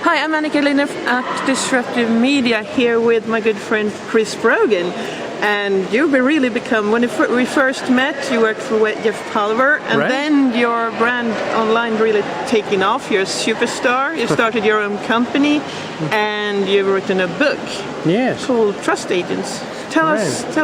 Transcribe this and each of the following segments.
Hi, I'm Annika Lidne at Disruptive Media here with my good friend Chris Brogan. And you've really become, when we first met, you worked for Jeff Pulver, and right. Then your brand online really taking off. You're a superstar. You started your own company, and you've written a book called Trust Agents. Tell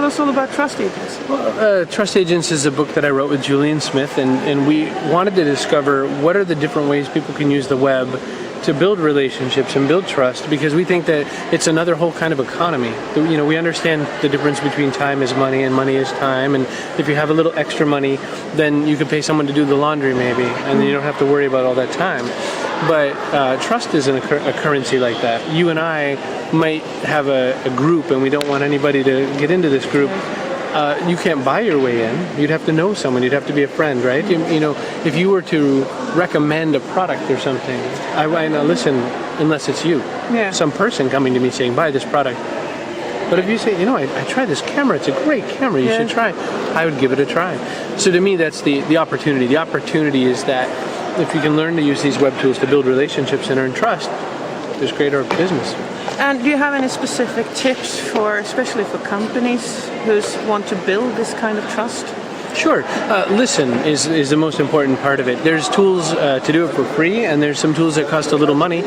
us all about Trust Agents. Well, Trust Agents is a book that I wrote with Julian Smith, and we wanted to discover what are the different ways people can use the web to build relationships and build trust, because we think that it's another whole kind of economy. You know, we understand the difference between time is money and money is time, and if you have a little extra money, then you could pay someone to do the laundry maybe, and then you don't have to worry about all that time. But trust isn't a currency like that. You and I might have a group and we don't want anybody to get into this group. You can't buy your way in. You'd have to know someone. You'd have to be a friend, right? You know, if you were to recommend a product or something, I might not listen unless it's you. Yeah. Some person coming to me saying, buy this product. But if you say, you know, I tried this camera, it's a great camera, you should try it, I would give it a try. So to me, that's the opportunity. The opportunity is that if you can learn to use these web tools to build relationships and earn trust, there's greater business. And do you have any specific tips especially for companies who want to build this kind of trust? Sure. Listen is the most important part of it. There's tools to do it for free, and there's some tools that cost a little money.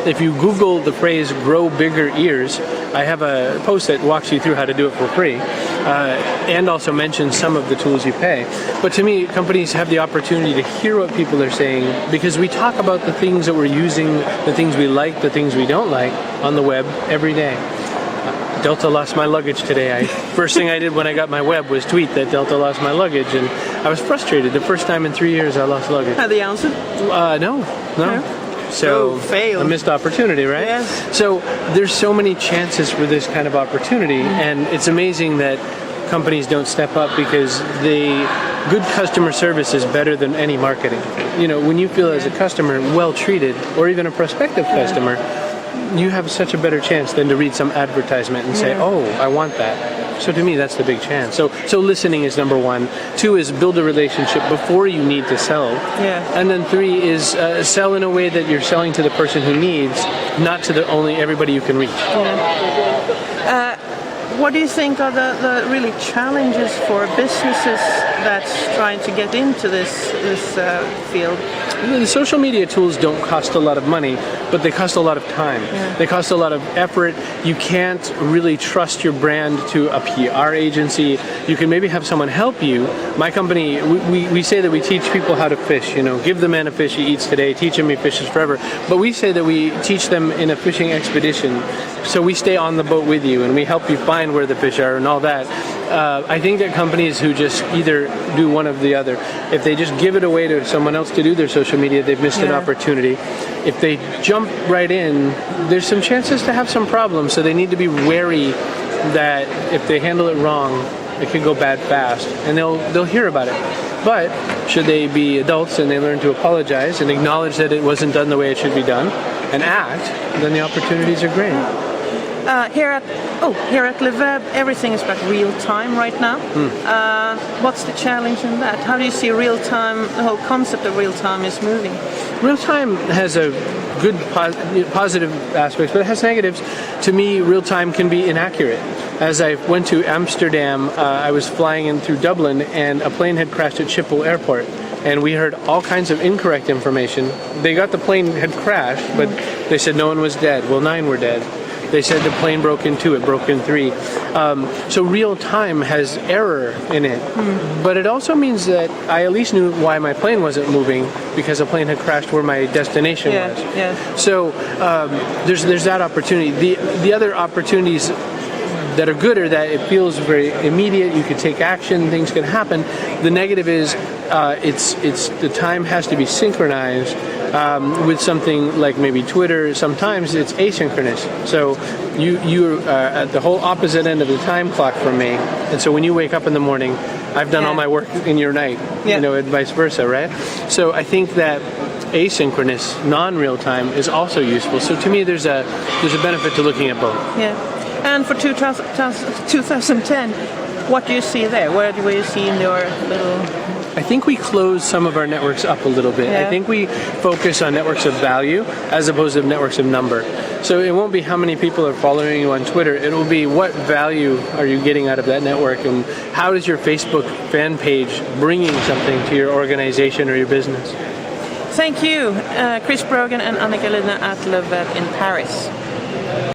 If you Google the phrase "grow bigger ears," I have a post that walks you through how to do it for free, and also mentions some of the tools you pay. But to me, companies have the opportunity to hear what people are saying, because we talk about the things that we're using, the things we like, the things we don't like on the web every day. Delta lost my luggage today. First thing I did when I got my web was tweet that Delta lost my luggage, and I was frustrated. The first time in 3 years I lost luggage. Had they answered? No. So failed. A missed opportunity, right? Yes. So there's so many chances for this kind of opportunity, and it's amazing that companies don't step up, because good customer service is better than any marketing. You know, when you feel as a customer well treated, or even a prospective customer, you have such a better chance than to read some advertisement and say, oh, I want that. So to me, that's the big chance. So listening is number one. 2 is build a relationship before you need to sell. Yeah. And then 3 is sell in a way that you're selling to the person who needs, not to only everybody you can reach. Yeah. What do you think are the really challenges for businesses that's trying to get into this field? The social media tools don't cost a lot of money, but they cost a lot of time. Yeah. They cost a lot of effort. You can't really trust your brand to a PR agency. You can maybe have someone help you. My company, we say that we teach people how to fish. You know, give the man a fish he eats today, teach him he fishes forever. But we say that we teach them in a fishing expedition. So we stay on the boat with you, and we help you find where the fish are and all that. I think that companies who just either do one of the other, if they just give it away to someone else to do their social media, they've missed an opportunity. If they jump right in, there's some chances to have some problems, so they need to be wary that if they handle it wrong, it could go bad fast, and they'll hear about it. But should they be adults and they learn to apologize and acknowledge that it wasn't done the way it should be done, and act, then the opportunities are great. Here at LeWeb, everything is about real time right now. What's the challenge in that? How do you see real time? The whole concept of real time is moving. Real time has a good positive aspects, but it has negatives. To me, real time can be inaccurate. As I went to Amsterdam, I was flying in through Dublin, and a plane had crashed at Schiphol Airport. And we heard all kinds of incorrect information. They got the plane had crashed, but they said no one was dead. Well, 9 were dead. They said the plane broke in 2, it broke in 3. So real time has error in it. But it also means that I at least knew why my plane wasn't moving, because a plane had crashed where my destination was. Yeah. So there's that opportunity. The other opportunities that are good are that it feels very immediate. You can take action, things can happen. The negative is it's the time has to be synchronized with something like maybe Twitter. Sometimes it's asynchronous. So you're at the whole opposite end of the time clock from me. And so when you wake up in the morning, I've done all my work in your night. You know, and vice versa, right? So I think that asynchronous, non-real time is also useful. So to me, there's a benefit to looking at both. Yeah. And for 2010, what do you see there? Where do you see in your little I think we close some of our networks up a little bit. Yeah. I think we focus on networks of value as opposed to networks of number. So it won't be how many people are following you on Twitter. It will be what value are you getting out of that network, and how is your Facebook fan page bringing something to your organization or your business. Thank you, Chris Brogan and Annika Lidne at Le Web in Paris.